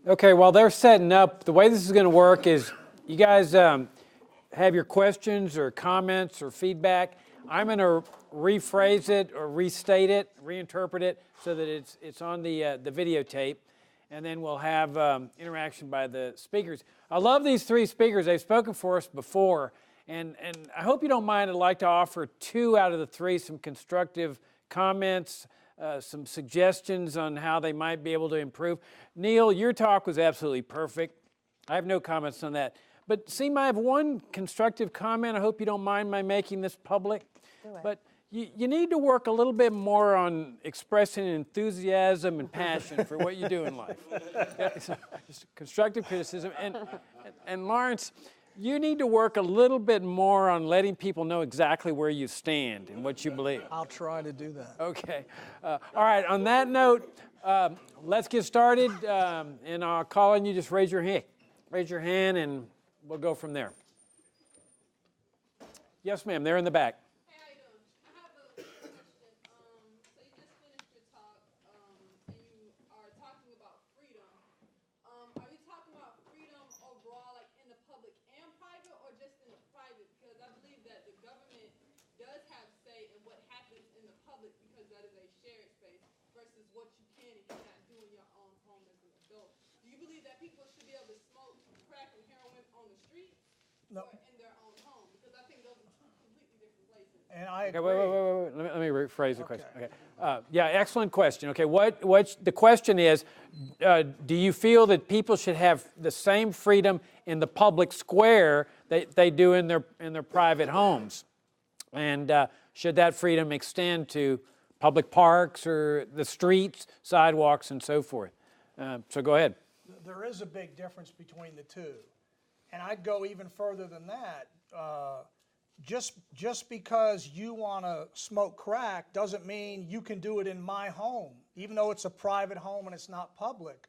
Okay, while they're setting up, the way this is going to work is you guys have your questions or comments or feedback. I'm going to rephrase it or restate it, reinterpret it so that it's on the videotape, and then we'll have interaction by the speakers. I love these three speakers. They've spoken for us before, and I hope you don't mind. I'd like to offer 2 out of the 3 some constructive comments, some suggestions on how they might be able to improve. Neill, your talk was absolutely perfect. I have no comments on that. But Seema, I have one constructive comment. I hope you don't mind my making this public. But you need to work a little bit more on expressing enthusiasm and passion for what you do in life. So, just constructive criticism. And Laurence, you need to work a little bit more on letting people know exactly where you stand and what you believe. I'll try to do that. Okay. All right, on that note, let's get started. And I'll call on you. Just raise your hand. Raise your hand and we'll go from there. Yes, ma'am. They're in the back. Hey, how you doing? I have a question. So you just finished your talk, and you are talking about freedom. Are you talking about freedom overall, like in the public and private, or just in the private? Because I believe that the government does have say in what happens in the public because that is a shared space versus what you can and cannot do in your own home as an adult. Do you believe that people should be able to smoke crack and heroin on the street or in their own home? Because I think those are two completely different places. And I agree. Okay, wait. Let me rephrase the question. Okay. Yeah, excellent question. Okay, what the question is, do you feel that people should have the same freedom in the public square that they do in their private homes? And should that freedom extend to public parks or the streets, sidewalks, and so forth? So go ahead. There is a big difference between the two. And I'd go even further than that. Just because you want to smoke crack doesn't mean you can do it in my home, even though it's a private home and it's not public.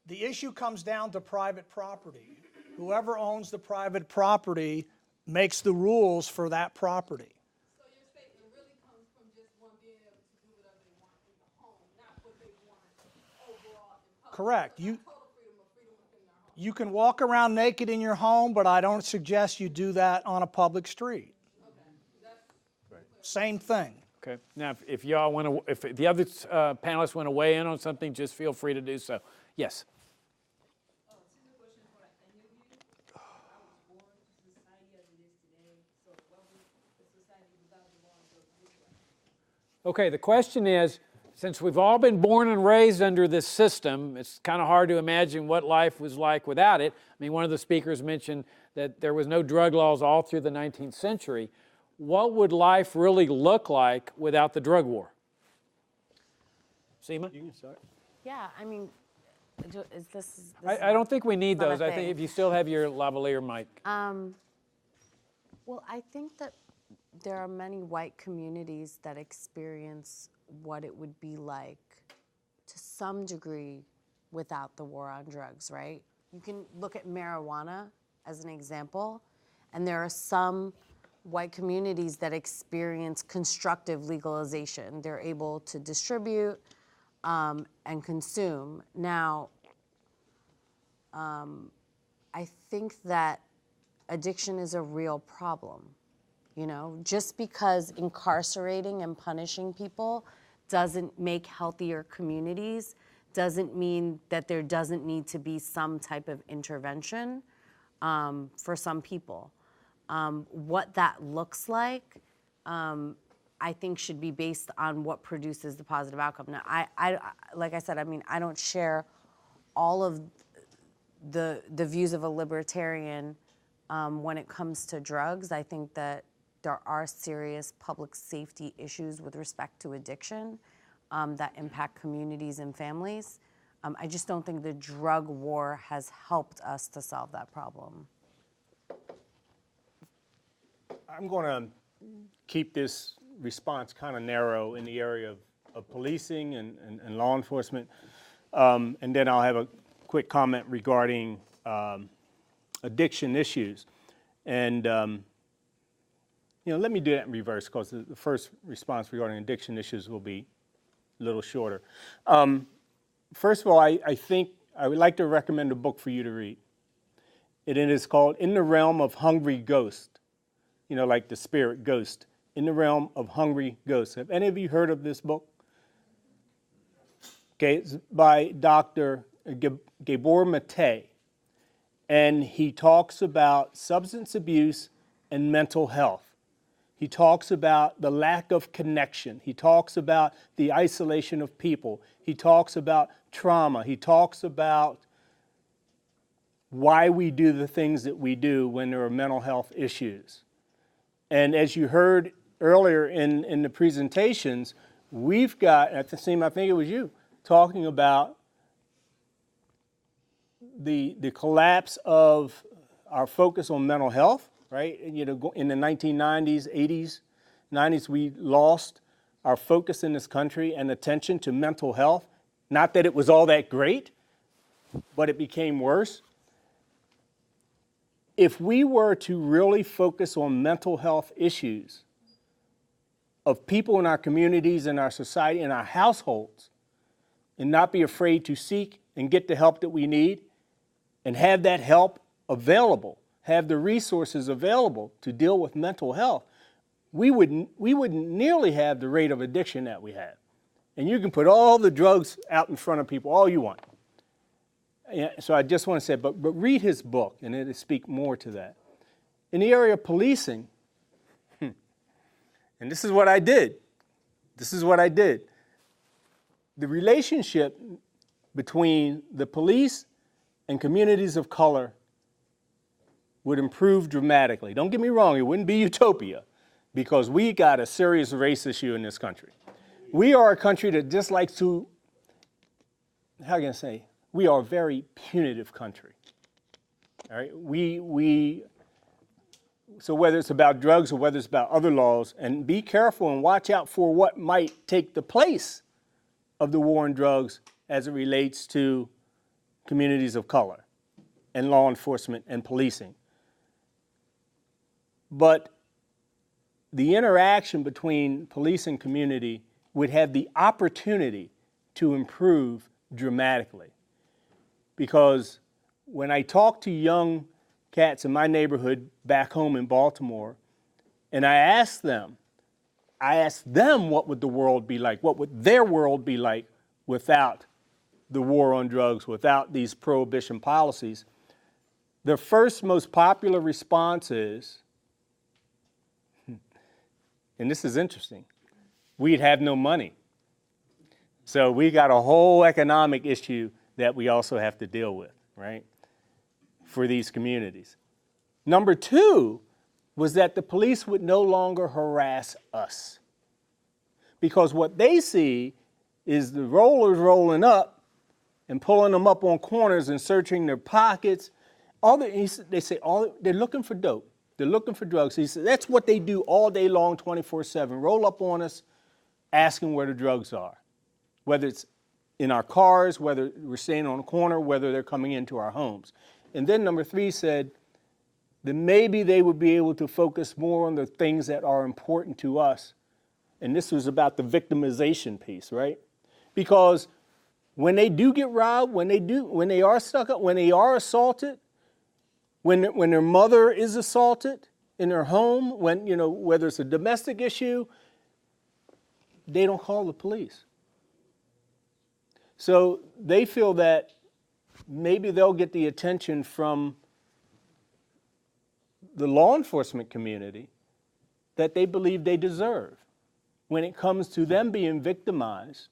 The issue comes down to private property. Whoever owns the private property makes the rules for that property. So your statement really comes from just one being able to do whatever they want in the home, not what they want overall in public. Correct. Total freedom of freedom within their home. You can walk around naked in your home, but I don't suggest you do that on a public street. Same thing. Okay. Now, if y'all want to, if the other panelists want to weigh in on something, just feel free to do so. Yes. Okay, the question is, since we've all been born and raised under this system, it's kind of hard to imagine what life was like without it. I mean, one of the speakers mentioned that there was no drug laws all through the 19th century. What would life really look like without the drug war? Seema? You can start. Yeah, I mean, is this I don't think we need not a those. I think thing. if you still have your lavalier mic. Well, I think that there are many white communities that experience what it would be like to some degree without the war on drugs, right? You can look at marijuana as an example, and there are some white communities that experience constructive legalization. They're able to distribute and consume. Now, I think that addiction is a real problem. You know, just because incarcerating and punishing people doesn't make healthier communities, doesn't mean that there doesn't need to be some type of intervention for some people. What that looks like, I think should be based on what produces the positive outcome. Now, I like I said, I mean, I don't share all of the views of a libertarian when it comes to drugs. I think that there are serious public safety issues with respect to addiction that impact communities and families. I just don't think the drug war has helped us to solve that problem. I'm going to keep this response kind of narrow in the area of policing and law enforcement. And then I'll have a quick comment regarding addiction issues. And, let me do that in reverse, because the first response regarding addiction issues will be a little shorter. First of all, I think I would like to recommend a book for you to read. It is called In the Realm of Hungry Ghost, like the spirit ghost. In the Realm of Hungry Ghosts. Have any of you heard of this book? Okay, it's by Dr. Gabor Mate, and he talks about substance abuse and mental health. He talks about the lack of connection. He talks about the isolation of people. He talks about trauma. He talks about why we do the things that we do when there are mental health issues. And as you heard earlier in the presentations, we've got, Seema, I think it was you, talking about the collapse of our focus on mental health, right? In the 1990s, 80s, 90s, we lost our focus in this country and attention to mental health. Not that it was all that great, but it became worse. If we were to really focus on mental health issues of people in our communities, in our society, in our households, and not be afraid to seek and get the help that we need, and have that help available, have the resources available to deal with mental health, we wouldn't nearly have the rate of addiction that we have. And you can put all the drugs out in front of people, all you want. Yeah, so I just want to say, but read his book, and it'll speak more to that. In the area of policing, and this is what I did. The relationship between the police and communities of color would improve dramatically. Don't get me wrong, it wouldn't be utopia, because we got a serious race issue in this country. We are a country that just likes to, how can I say, we are a very punitive country. All right, so whether it's about drugs or whether it's about other laws, and be careful and watch out for what might take the place of the war on drugs as it relates to communities of color and law enforcement and policing. But the interaction between police and community would have the opportunity to improve dramatically. Because when I talk to young cats in my neighborhood back home in Baltimore, and I ask them what would the world be like, what would their world be like without the war on drugs, without these prohibition policies, the first most popular response is, and this is interesting, we'd have no money. So we got a whole economic issue that we also have to deal with, right, for these communities. Number two was that the police would no longer harass us, because what they see is the rollers rolling up and pulling them up on corners and searching their pockets. They say they're looking for dope. They're looking for drugs. He said that's what they do all day long, 24/7. Roll up on us, asking where the drugs are, whether it's in our cars, whether we're staying on a corner, whether they're coming into our homes. And then number three said that maybe they would be able to focus more on the things that are important to us. And this was about the victimization piece, right? Because when they do get robbed, when they are stuck up, when they are assaulted, when their mother is assaulted in their home, whether it's a domestic issue, they don't call the police. So they feel that maybe they'll get the attention from the law enforcement community that they believe they deserve when it comes to them being victimized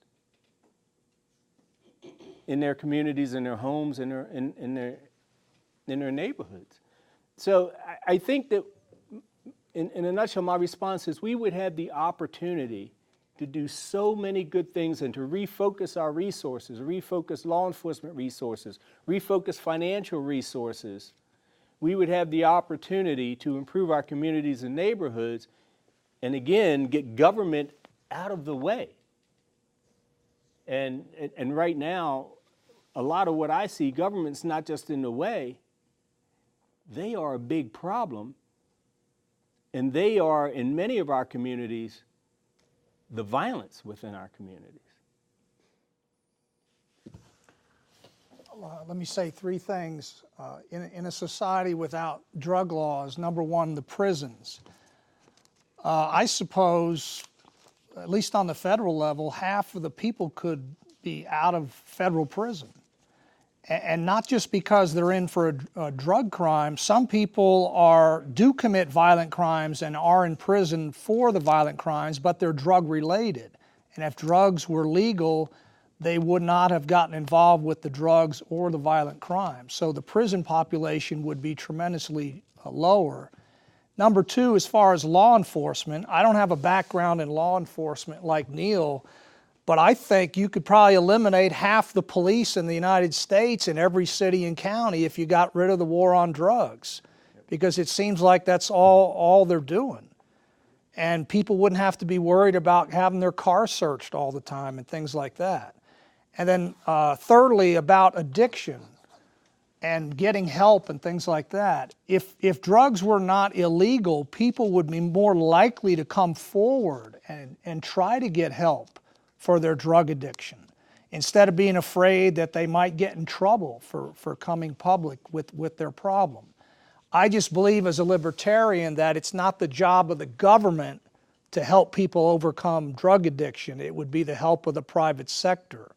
in their communities, in their homes, in their neighborhoods. So I think that in a nutshell, my response is we would have the opportunity to do so many good things and to refocus our resources, refocus law enforcement resources, refocus financial resources. We would have the opportunity to improve our communities and neighborhoods and again, get government out of the way. And right now, a lot of what I see, government's not just in the way, they are a big problem, and they are, in many of our communities, the violence within our communities. Let me say three things. In a society without drug laws, number one, the prisons. I suppose, at least on the federal level, half of the people could be out of federal prison. And not just because they're in for a drug crime. Some people do commit violent crimes and are in prison for the violent crimes, but they're drug related. And if drugs were legal, they would not have gotten involved with the drugs or the violent crimes. So the prison population would be tremendously lower. Number two, as far as law enforcement, I don't have a background in law enforcement like Neill, but I think you could probably eliminate half the police in the United States in every city and county if you got rid of the war on drugs, because it seems like that's all they're doing. And people wouldn't have to be worried about having their car searched all the time and things like that. And then thirdly, about addiction and getting help and things like that. If drugs were not illegal, people would be more likely to come forward and try to get help for their drug addiction, instead of being afraid that they might get in trouble for coming public with their problem. I just believe as a libertarian that it's not the job of the government to help people overcome drug addiction. It would be the help of the private sector.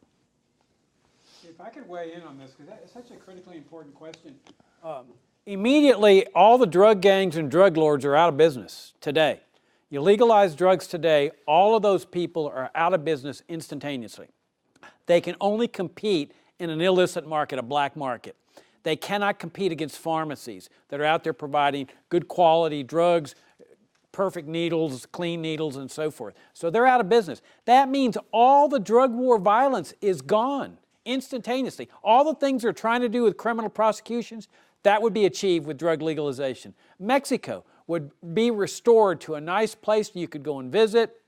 If I could weigh in on this, because that's such a critically important question. Immediately, all the drug gangs and drug lords are out of business today. You legalize drugs today, all of those people are out of business instantaneously. They can only compete in an illicit market, a black market. They cannot compete against pharmacies that are out there providing good quality drugs, perfect needles, clean needles, and so forth. So they're out of business. That means all the drug war violence is gone instantaneously. All the things they're trying to do with criminal prosecutions, that would be achieved with drug legalization. Mexico would be restored to a nice place you could go and visit,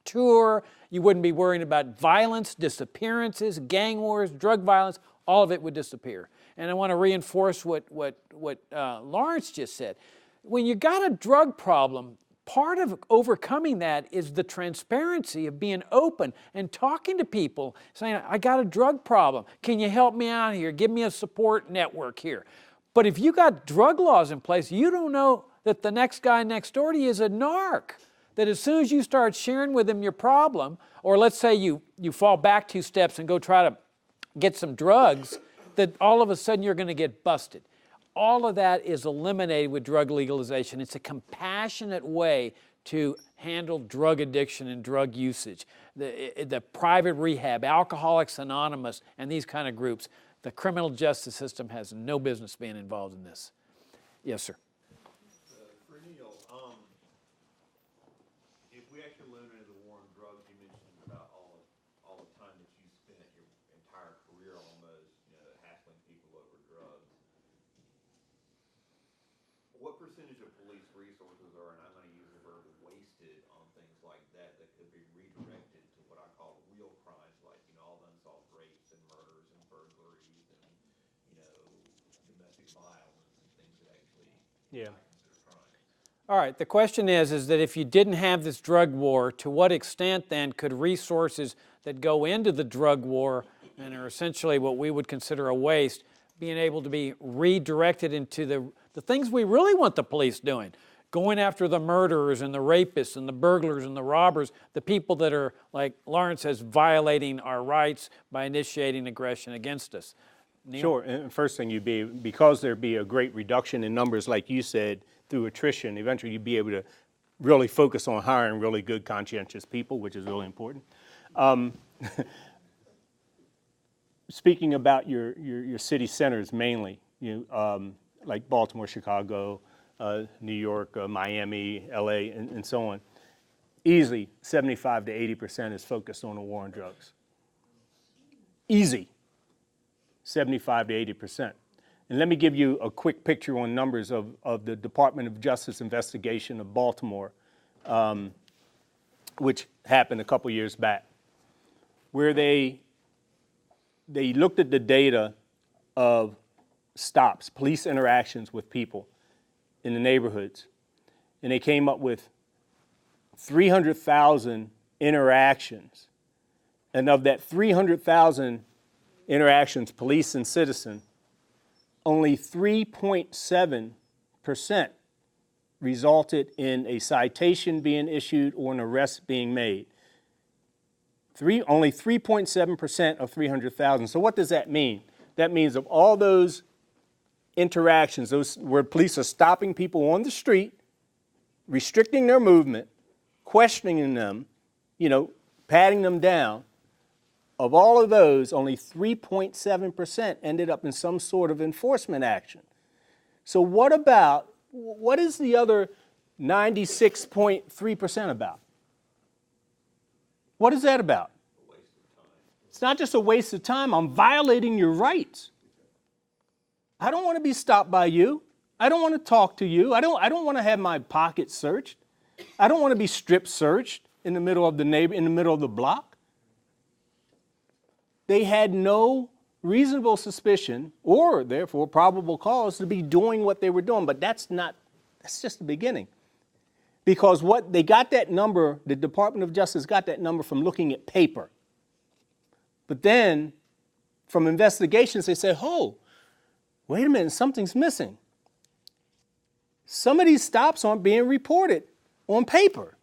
tour. You wouldn't be worrying about violence, disappearances, gang wars, drug violence. All of it would disappear. And I want to reinforce what Laurence just said. When you got a drug problem, part of overcoming that is the transparency of being open and talking to people, saying, I got a drug problem. Can you help me out here? Give me a support network here. But if you got drug laws in place, you don't know that the next guy next door to you is a narc. That as soon as you start sharing with him your problem, or let's say you fall back 2 steps and go try to get some drugs, that all of a sudden you're going to get busted. All of that is eliminated with drug legalization. It's a compassionate way to handle drug addiction and drug usage. The private rehab, Alcoholics Anonymous, and these kind of groups. The criminal justice system has no business being involved in this. Yes, sir. For Neill, if we actually eliminated the war on drugs, you mentioned about all the time that you spent your entire career almost, hassling people over drugs. What percentage of police resources are, and I'm going to use the verb wasted, on things like that could be redirected to what I call real crimes, like all the unsolved rapes and murders and burglaries and domestic violence and things that actually Yeah. All right, the question is that if you didn't have this drug war, to what extent then could resources that go into the drug war and are essentially what we would consider a waste, being able to be redirected into the things we really want the police doing, going after the murderers and the rapists and the burglars and the robbers, the people that are, like Laurence says, violating our rights by initiating aggression against us. Neill? Sure, and first thing because there'd be a great reduction in numbers, like you said, through attrition, eventually you'd be able to really focus on hiring really good, conscientious people, which is really important. Speaking about your city centers mainly, like Baltimore, Chicago, New York, Miami, LA, and so on, easily 75 to 80% is focused on the war on drugs. Easy, 75 to 80%. And let me give you a quick picture on numbers of the Department of Justice investigation of Baltimore, which happened a couple years back, where they looked at the data of stops, police interactions with people, in the neighborhoods, and they came up with 300,000 interactions. And of that 300,000 interactions, police and citizen, only 3.7% resulted in a citation being issued or an arrest being made. Only 3.7% of 300,000. So what does that mean? That means of all those interactions, those where police are stopping people on the street, restricting their movement, questioning them, patting them down, of all of those, only 3.7% ended up in some sort of enforcement action. So what is the other 96.3% about? What is that about? It's not just a waste of time. I'm violating your rights. I don't want to be stopped by you. I don't want to talk to you. I don't want to have my pockets searched. I don't want to be strip searched in the middle of the block. They had no reasonable suspicion or therefore probable cause to be doing what they were doing, but that's just the beginning. Because they got that number, the Department of Justice got that number from looking at paper. But then from investigations, they said, oh, wait a minute, something's missing. Some of these stops aren't being reported on paper.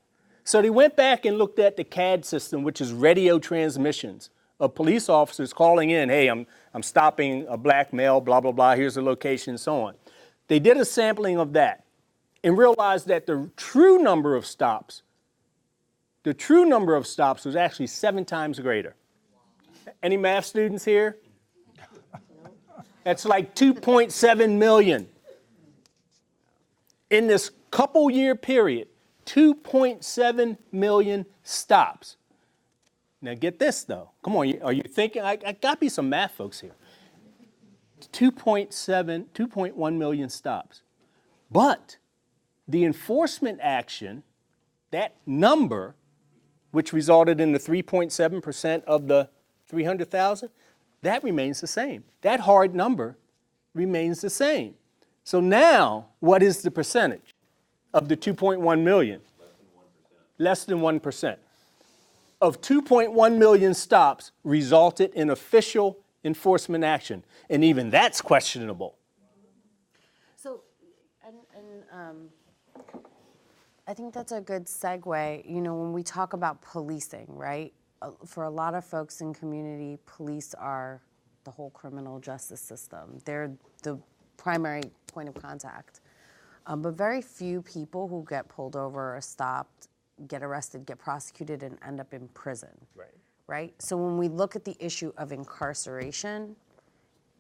So they went back and looked at the CAD system, which is radio transmissions of police officers calling in, hey, I'm stopping a black male, blah, blah, blah, here's the location, and so on. They did a sampling of that and realized that the true number of stops was actually 7 times greater. Any math students here? That's like 2.7 million. In this couple year period, 2.7 million stops. Now get this though. Come on, are you thinking? I got to be some math folks here. 2.1 million stops. But the enforcement action, that number, which resulted in the 3.7% of the 300,000, that remains the same. That hard number remains the same. So now, what is the percentage of the 2.1 million? Less than 1%. Of 2.1 million stops resulted in official enforcement action. And even that's questionable. So, I think that's a good segue. When we talk about policing, right? For a lot of folks in community, police are the whole criminal justice system. They're the primary point of contact. But very few people who get pulled over or stopped, get arrested, get prosecuted, and end up in prison. Right? So when we look at the issue of incarceration,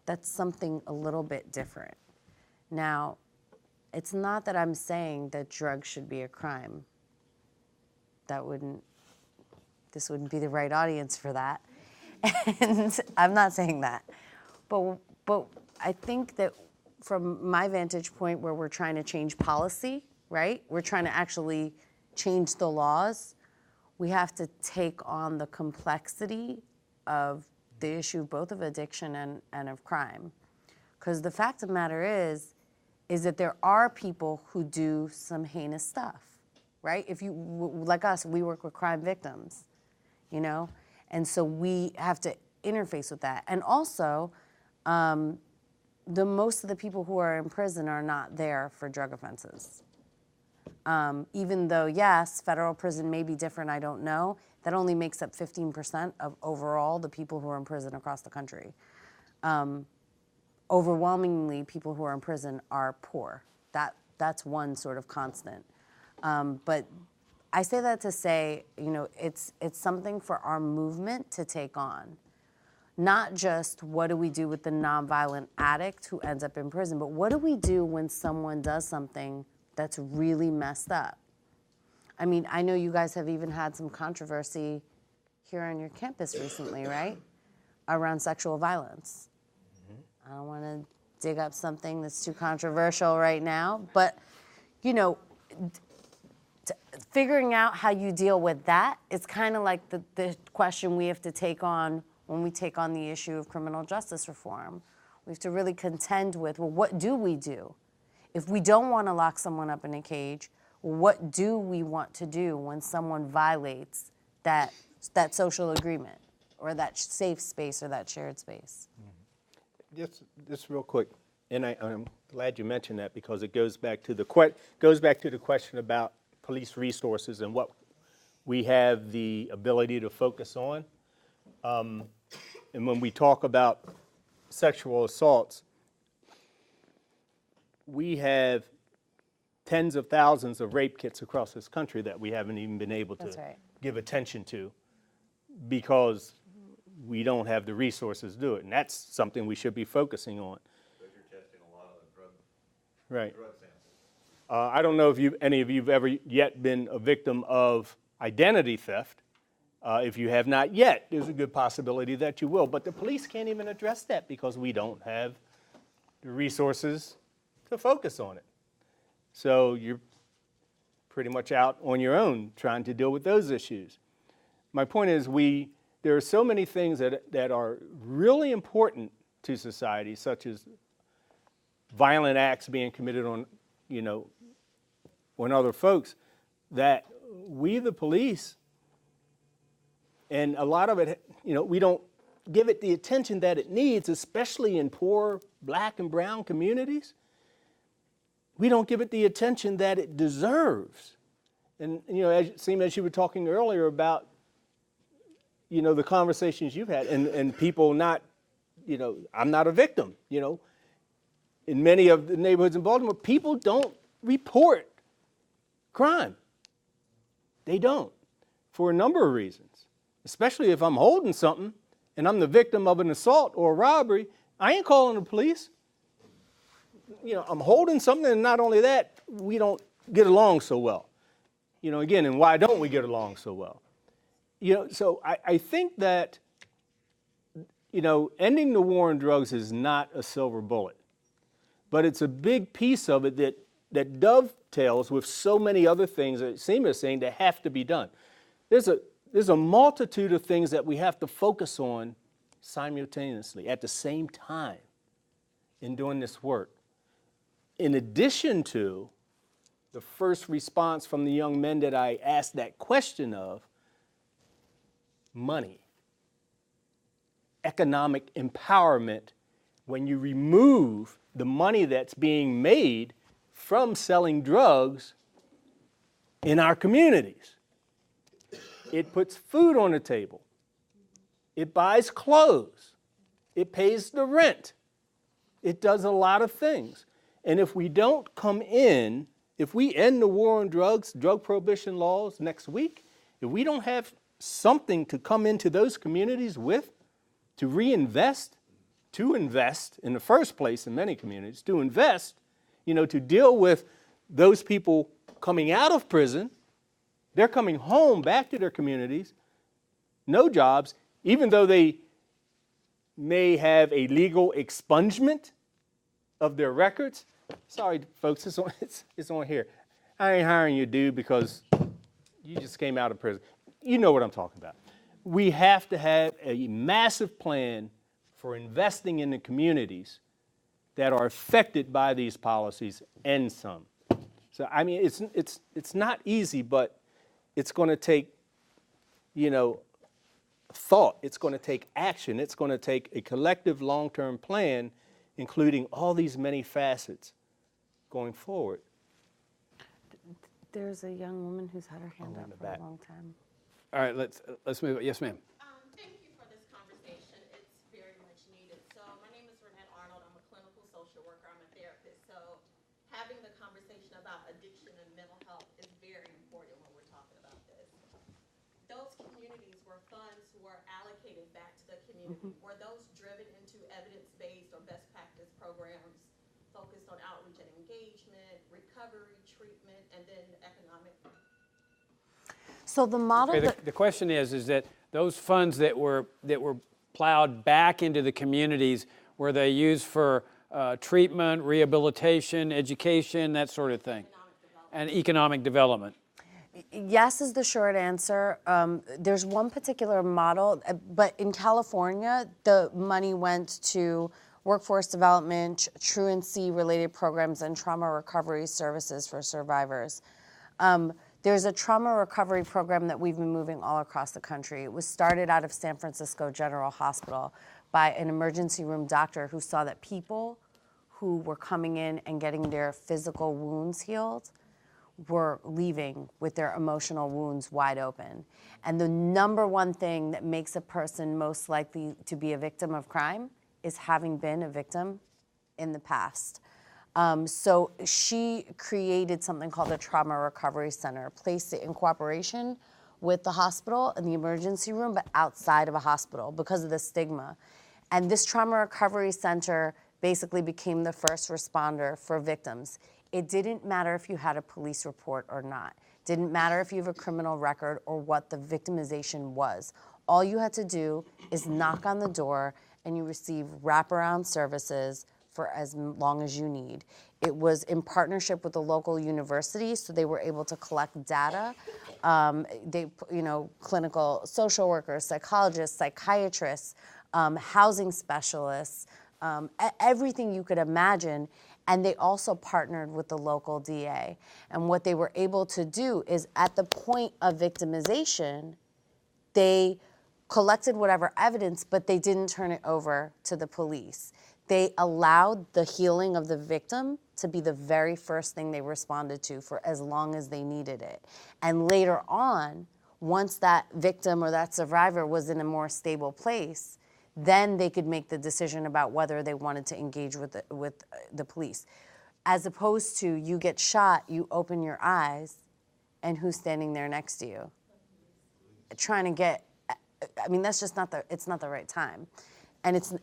that's something a little bit different. Now, it's not that I'm saying that drugs should be a crime. This wouldn't be the right audience for that. And I'm not saying that. But I think that from my vantage point where we're trying to change policy, right? We're trying to actually change the laws. We have to take on the complexity of the issue both of addiction and of crime. Because the fact of the matter is that there are people who do some heinous stuff, right? If you, like us, we work with crime victims, And so we have to interface with that. And also, most of the people who are in prison are not there for drug offenses. Even though, yes, federal prison may be different, I don't know, that only makes up 15% of overall the people who are in prison across the country. Overwhelmingly, people who are in prison are poor. That's one sort of constant. But I say that to say, it's something for our movement to take on. Not just what do we do with the nonviolent addict who ends up in prison, but what do we do when someone does something that's really messed up? I mean, I know you guys have even had some controversy here on your campus recently, right? Around sexual violence. I don't want to dig up something that's too controversial right now, but, figuring out how you deal with that is kind of like the question we have to take on when we take on the issue of criminal justice reform. We have to really contend with, well, what do we do? if we don't want to lock someone up in a cage, what do we want to do when someone violates that social agreement or that safe space or that shared space? Just real quick, and I'm glad you mentioned that because it goes back to the question about police resources and what we have the ability to focus on. And when we talk about sexual assaults, we have tens of thousands of rape kits across this country that we haven't even been able to That's right. give attention to because we don't have the resources to do it. And that's something we should be focusing on. But you're testing a lot of the drug Right. samples. I don't know if any of you have ever yet been a victim of identity theft. If you have not yet, there's a good possibility that you will. But the police can't even address that because we don't have the resources to focus on it. So you're pretty much out on your own trying to deal with those issues. My point is there are so many things that are really important to society, such as violent acts being committed on other folks, that we, the police, and a lot of it, we don't give it the attention that it needs, especially in poor black and brown communities. We don't give it the attention that it deserves. And, Seema, as you were talking earlier about, the conversations you've had and people not, I'm not a victim, In many of the neighborhoods in Baltimore, people don't report crime. They don't, for a number of reasons. Especially if I'm holding something and I'm the victim of an assault or a robbery, I ain't calling the police. I'm holding something, and not only that, we don't get along so well. Again, and why don't we get along so well? So I think that, ending the war on drugs is not a silver bullet, but it's a big piece of it that dovetails with so many other things that Seema is saying that have to be done. There's a multitude of things that we have to focus on simultaneously at the same time in doing this work. In addition to the first response from the young men that I asked that question of, money, economic empowerment, when you remove the money that's being made from selling drugs in our communities. It puts food on the table. It buys clothes. It pays the rent. It does a lot of things. And if we don't come in, if we end the war on drugs, drug prohibition laws next week, if we don't have something to come into those communities with, to reinvest, to invest in the first place in many communities, to invest, to deal with those people coming out of prison, they're coming home back to their communities, no jobs, even though they may have a legal expungement of their records. Sorry, folks, it's on here. I ain't hiring you, dude, because you just came out of prison. You know what I'm talking about. We have to have a massive plan for investing in the communities that are affected by these policies and some. So, it's not easy, but it's going to take, thought. It's going to take action. It's going to take a collective long-term plan, including all these many facets going forward. There's a young woman who's had her hand up for a long time. All right, let's move it. Yes, ma'am. Thank you for this conversation. It's very much needed. So my name is Renette Arnold. I'm a clinical social worker. I'm a therapist. So having the conversation about addiction and mental health is very important when we're talking about this. Those communities where funds were allocated back to the community, were those driven into evidence-based or best practice programs focused on outreach and engagement, recovery, treatment, and then economic? So the model Okay, the question is that those funds that were plowed back into the communities, were they used for treatment, rehabilitation, education, that sort of thing, and economic development? Yes is the short answer. There's one particular model, but in California, the money went to workforce development, truancy-related programs, and trauma recovery services for survivors. There's a trauma recovery program that we've been moving all across the country. It was started out of San Francisco General Hospital by an emergency room doctor who saw that people who were coming in and getting their physical wounds healed were leaving with their emotional wounds wide open. And the number one thing that makes a person most likely to be a victim of crime is having been a victim in the past. So she created something called a Trauma Recovery Center, placed it in cooperation with the hospital and the emergency room, but outside of a hospital because of the stigma. And this Trauma Recovery Center basically became the first responder for victims. It didn't matter if you had a police report or not. Didn't matter if you have a criminal record or what the victimization was. All you had to do is knock on the door and you receive wraparound services for as long as you need. It was in partnership with the local university, so they were able to collect data. Clinical social workers, psychologists, psychiatrists, housing specialists, everything you could imagine. And they also partnered with the local DA. And what they were able to do is at the point of victimization, they collected whatever evidence, but they didn't turn it over to the police. They allowed the healing of the victim to be the very first thing they responded to for as long as they needed it. And later on, once that victim or that survivor was in a more stable place, then they could make the decision about whether they wanted to engage with the police. As opposed to you get shot, you open your eyes, and who's standing there next to you? Trying to get, that's just it's not the right time. And it's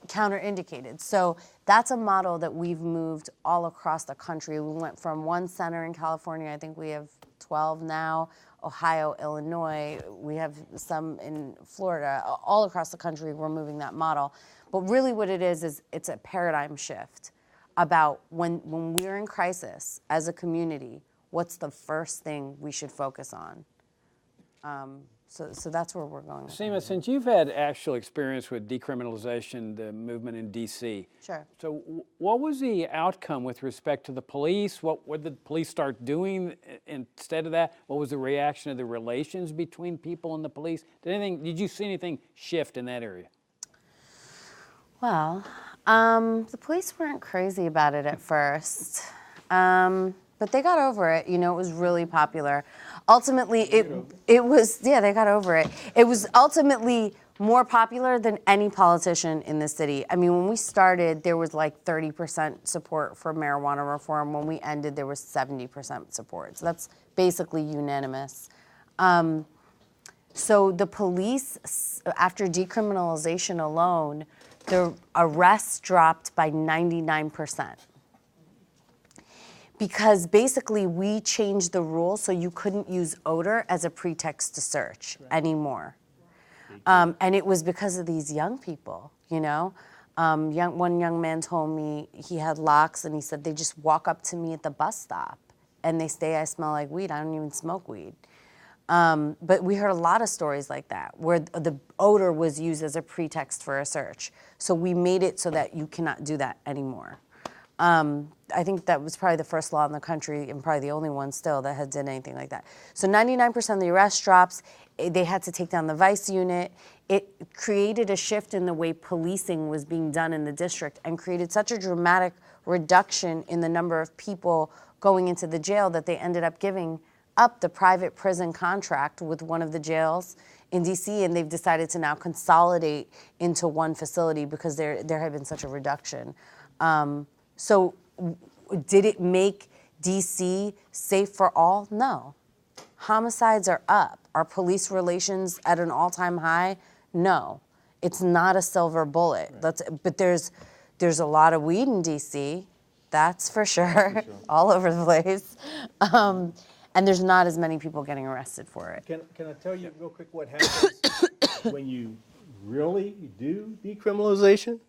counterindicated. So that's a model that we've moved all across the country. We went from one center in California, I think we have 12 now, Ohio, Illinois, we have some in Florida. All across the country, we're moving that model. But really what it is it's a paradigm shift about when we're in crisis as a community, what's the first thing we should focus on? So that's where we're going. Seema, since you've had actual experience with decriminalization, the movement in D.C. Sure. So what was the outcome with respect to the police? What did the police start doing instead of that? What was the reaction of the relations between people and the police? Did you see anything shift in that area? Well, the police weren't crazy about it at first. But they got over it. It was really popular. Ultimately, it was, they got over it. It was ultimately more popular than any politician in the city. When we started, there was like 30% support for marijuana reform. When we ended, there was 70% support. So that's basically unanimous. So the police, after decriminalization alone, the arrests dropped by 99%. Because basically we changed the rules so you couldn't use odor as a pretext to search anymore. And it was because of these young people, One young man told me he had locks and he said, they just walk up to me at the bus stop and they say I smell like weed. I don't even smoke weed. But we heard a lot of stories like that where the odor was used as a pretext for a search. So we made it so that you cannot do that anymore. I think that was probably the first law in the country and probably the only one still that had done anything like that. So 99% of the arrest drops. They had to take down the vice unit. It created a shift in the way policing was being done in the district and created such a dramatic reduction in the number of people going into the jail that they ended up giving up the private prison contract with one of the jails in DC, and they've decided to now consolidate into one facility because there had been such a reduction. So did it make DC safe for all? No. Homicides are up. Are police relations at an all-time high? No. It's not a silver bullet. But there's a lot of weed in DC, that's for sure, all over the place. And there's not as many people getting arrested for it. Can I tell you real quick what happens when you really do decriminalization?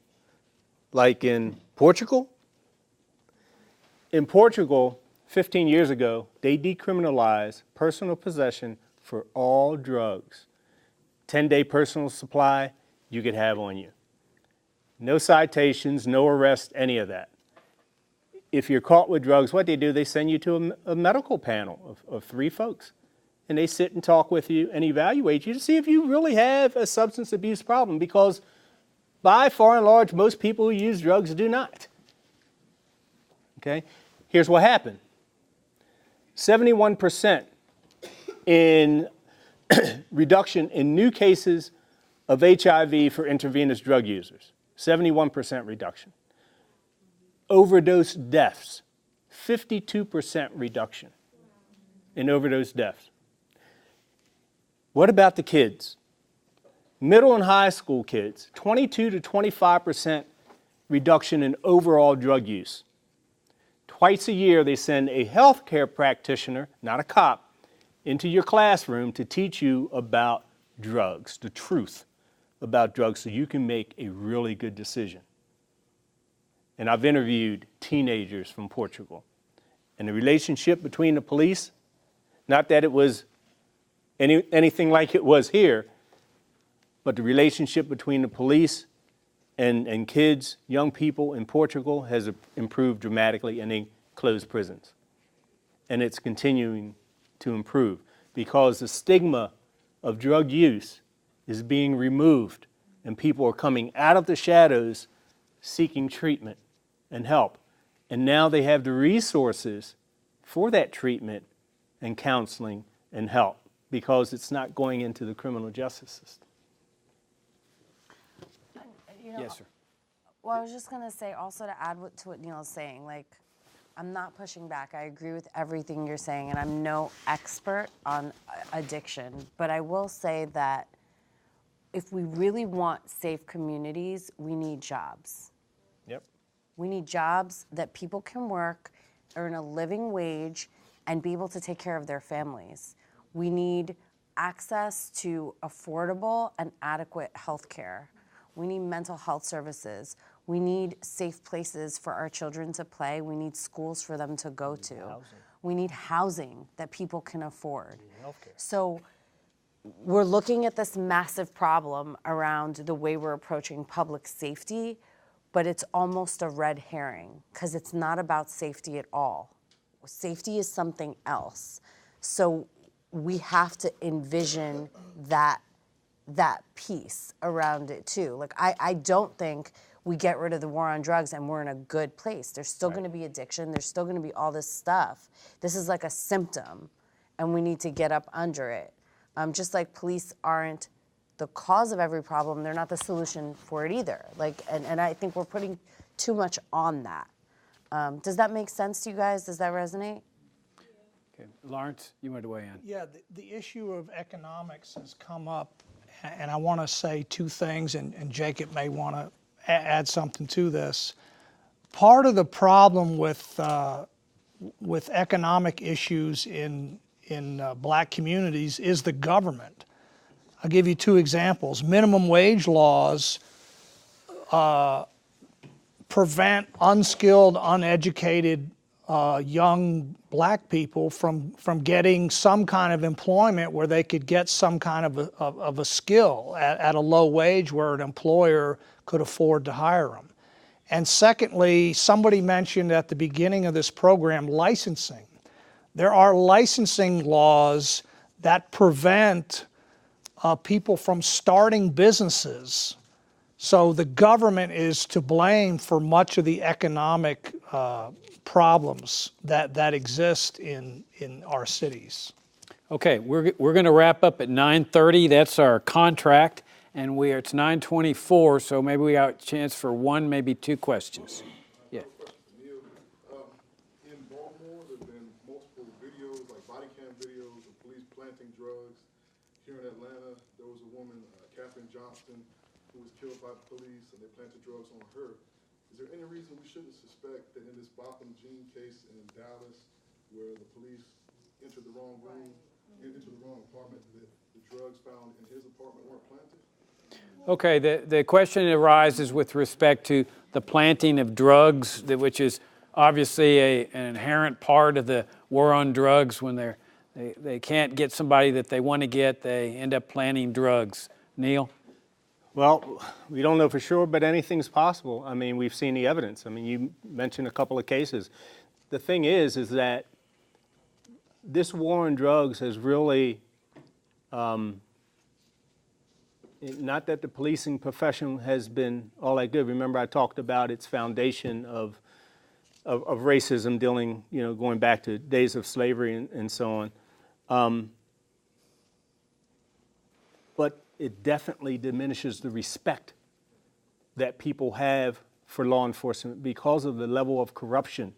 Like in Portugal? In Portugal, 15 years ago, they decriminalized personal possession for all drugs. 10-day personal supply you could have on you. No citations, no arrest, any of that. If you're caught with drugs, what they do, they send you to a medical panel of 3 folks. And they sit and talk with you and evaluate you to see if you really have a substance abuse problem, because by far and large, most people who use drugs do not. Okay? Here's what happened. 71% in reduction in new cases of HIV for intravenous drug users. 71% reduction. Overdose deaths, 52% reduction in overdose deaths. What about the kids? Middle and high school kids, 22 to 25% reduction in overall drug use. Twice a year, they send a healthcare practitioner, not a cop, into your classroom to teach you about drugs, the truth about drugs, so you can make a really good decision. And I've interviewed teenagers from Portugal. And the relationship between the police, not that it was anything like it was here, but the relationship between the police and kids, young people in Portugal has improved dramatically, and they closed prisons. And it's continuing to improve because the stigma of drug use is being removed, and people are coming out of the shadows seeking treatment and help. And now they have the resources for that treatment and counseling and help, because it's not going into the criminal justice system. Yes, sir. Well, I was just gonna say also to add to what Neill is saying, like, I'm not pushing back. I agree with everything you're saying, and I'm no expert on addiction, but I will say that if we really want safe communities, we need jobs. Yep. We need jobs that people can work, earn a living wage, and be able to take care of their families. We need access to affordable and adequate health care. We need mental health services. We need safe places for our children to play. We need schools for them to go to. We need housing that people can afford. So we're looking at this massive problem around the way we're approaching public safety, but it's almost a red herring because it's not about safety at all. Safety is something else. So we have to envision that piece around it too. Like, I don't think we get rid of the war on drugs and we're in a good place. There's still gonna be addiction, there's still gonna be all this stuff. This is like a symptom and we need to get up under it. Just like police aren't the cause of every problem, they're not the solution for it either. Like, and I think we're putting too much on that. Does that make sense to you guys? Does that resonate? Okay. Laurence, you wanted to weigh in. Yeah, the issue of economics has come up, and I want to say 2 things, and Jacob may want to add something to this. Part of the problem with economic issues in black communities is the government. I'll give you 2 examples. Minimum wage laws prevent unskilled, uneducated young black people from getting some kind of employment where they could get some kind of a skill at a low wage where an employer could afford to hire them. And secondly, somebody mentioned at the beginning of this program licensing. There are licensing laws that prevent people from starting businesses. So the government is to blame for much of the economic problems that exist in our cities. Okay, we're going to wrap up at 9:30. That's our contract, and it's 9:24. So maybe we got a chance for 1, maybe 2 questions. Yeah. Neill, in Baltimore, there have been multiple videos, like body cam videos of police planting drugs. Here in Atlanta, there was a woman, Catherine Johnston, who was killed by the police, and they planted drugs on her. Is there any reason we shouldn't suspect that in this Botham Jean case in Dallas, where the police entered the wrong room, entered the wrong apartment, that the drugs found in his apartment weren't planted? Okay, the question arises with respect to the planting of drugs, which is obviously an inherent part of the war on drugs. When they can't get somebody that they want to get, they end up planting drugs. Neill? Well, we don't know for sure, but anything's possible. I mean, we've seen the evidence. I mean, you mentioned a couple of cases. The thing is that this war on drugs has really, not that the policing profession has been all that good. Remember, I talked about its foundation of racism, dealing, going back to days of slavery and so on. But it definitely diminishes the respect that people have for law enforcement because of the level of corruption.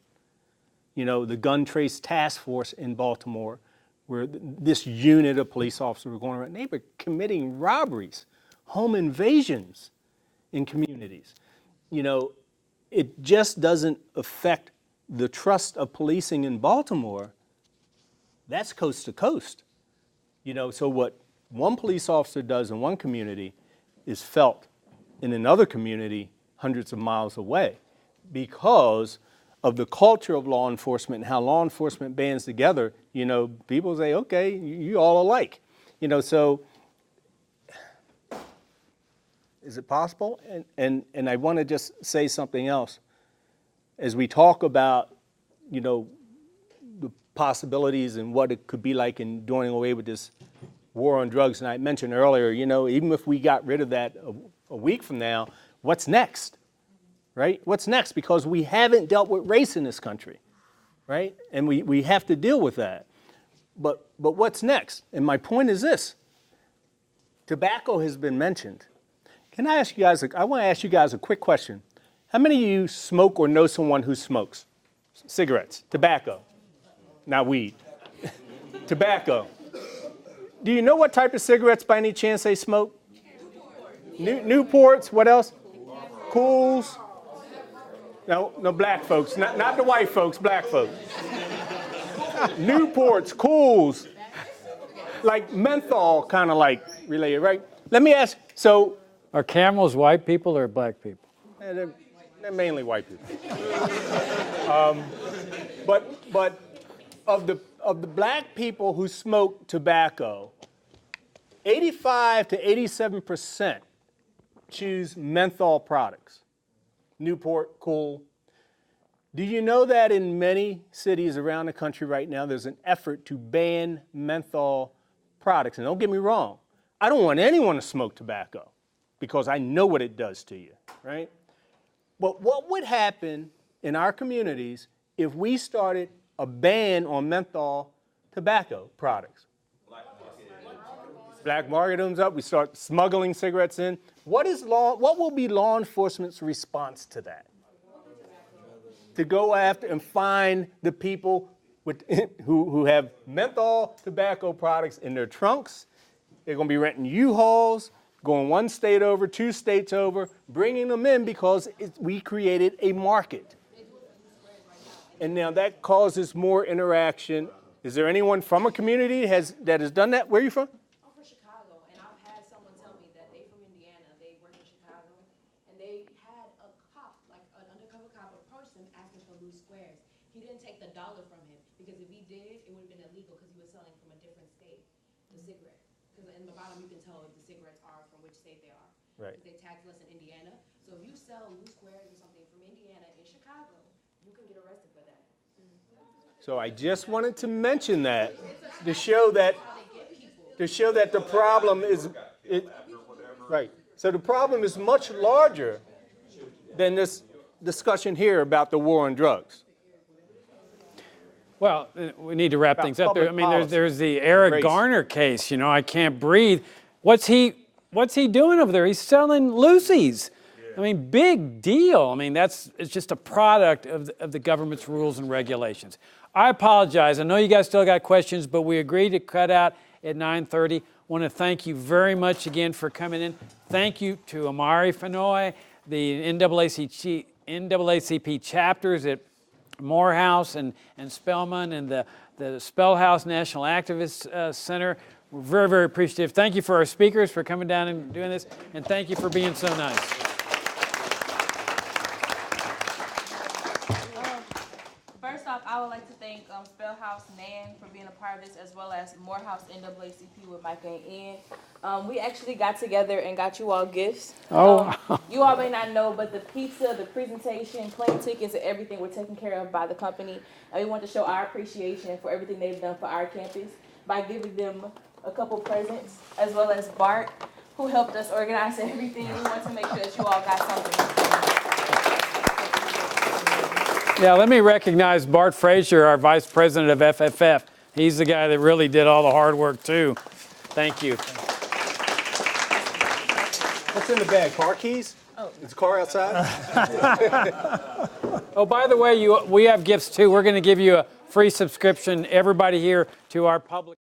The gun trace task force in Baltimore, where this unit of police officers were going around, they were committing robberies, home invasions in communities. It just doesn't affect the trust of policing in Baltimore. That's coast to coast. So what one police officer does in one community is felt in another community hundreds of miles away because of the culture of law enforcement and how law enforcement bands together. People say, okay, you all alike. So is it possible? And I want to just say something else. As we talk about, the possibilities and what it could be like in doing away with this war on drugs, and I mentioned earlier, even if we got rid of that a week from now, what's next, right? What's next? Because we haven't dealt with race in this country, right? And we have to deal with that. But what's next? And my point is this. Tobacco has been mentioned. Can I ask you guys, I want to ask you guys a quick question. How many of you smoke or know someone who smokes? Cigarettes, tobacco, not weed. Tobacco. Do you know what type of cigarettes by any chance they smoke? Newports, what else? Cools. No, black folks, not the white folks, black folks. Newports, Cools, like menthol kind of like related, right? Let me ask, so. Are Camels white people or black people? They're mainly white people. But of the black people who smoke tobacco, 85 to 87% choose menthol products. Newport, Cool. Do you know that in many cities around the country right now, there's an effort to ban menthol products? And don't get me wrong, I don't want anyone to smoke tobacco because I know what it does to you, right? But what would happen in our communities if we started a ban on menthol tobacco products? Black market owns up, we start smuggling cigarettes in. What will be law enforcement's response to that? To go after and find the people who have menthol tobacco products in their trunks. They're going to be renting U-Hauls, going one state over, two states over, bringing them in because we created a market. And now that causes more interaction. Is there anyone from a community that has done that? Where are you from? I'm from Chicago, and I've had someone tell me that they from Indiana, they work in Chicago, and they had a cop, like an undercover cop, approach them asking for loose squares. He didn't take the dollar from him, because if he did, it would have been illegal because he was selling from a different state, the cigarette. Because in the bottom, you can tell if the cigarettes are from which state they are. Right. Because they tax less in Indiana. So if you sell loose squares or something from Indiana in Chicago, you can get arrested for that. So I just wanted to mention that to show that the problem is right. So the problem is much larger than this discussion here about the war on drugs. Well, we need to wrap things up there. I mean, policy. there's the Eric Garner case. I can't breathe. What's he doing over there? He's selling loosies. I mean, big deal. I mean, it's just a product of the government's rules and regulations. I apologize. I know you guys still got questions, but we agreed to cut out at 9:30. Want to thank you very much again for coming in. Thank you to Amari Fenoy, the NAACP chapters at Morehouse and Spelman and the Spellhouse National Activist Center. We're very, very appreciative. Thank you for our speakers for coming down and doing this, and thank you for being so nice. First off, I would like to thank thank Spellhouse Nan for being a part of this, as well as Morehouse NAACP with Micah and Ian. We actually got together and got you all gifts. You all may not know, but the pizza, the presentation, plane tickets, and everything were taken care of by the company. And we want to show our appreciation for everything they've done for our campus by giving them a couple presents, as well as Bart, who helped us organize everything. We want to make sure that you all got something. Yeah, let me recognize Bart Frazier, our Vice President of FFF. He's the guy that really did all the hard work, too. Thank you. What's in the bag? Car keys? Oh. Is the car outside? Oh, by the way, we have gifts, too. We're going to give you a free subscription, everybody here, to our public.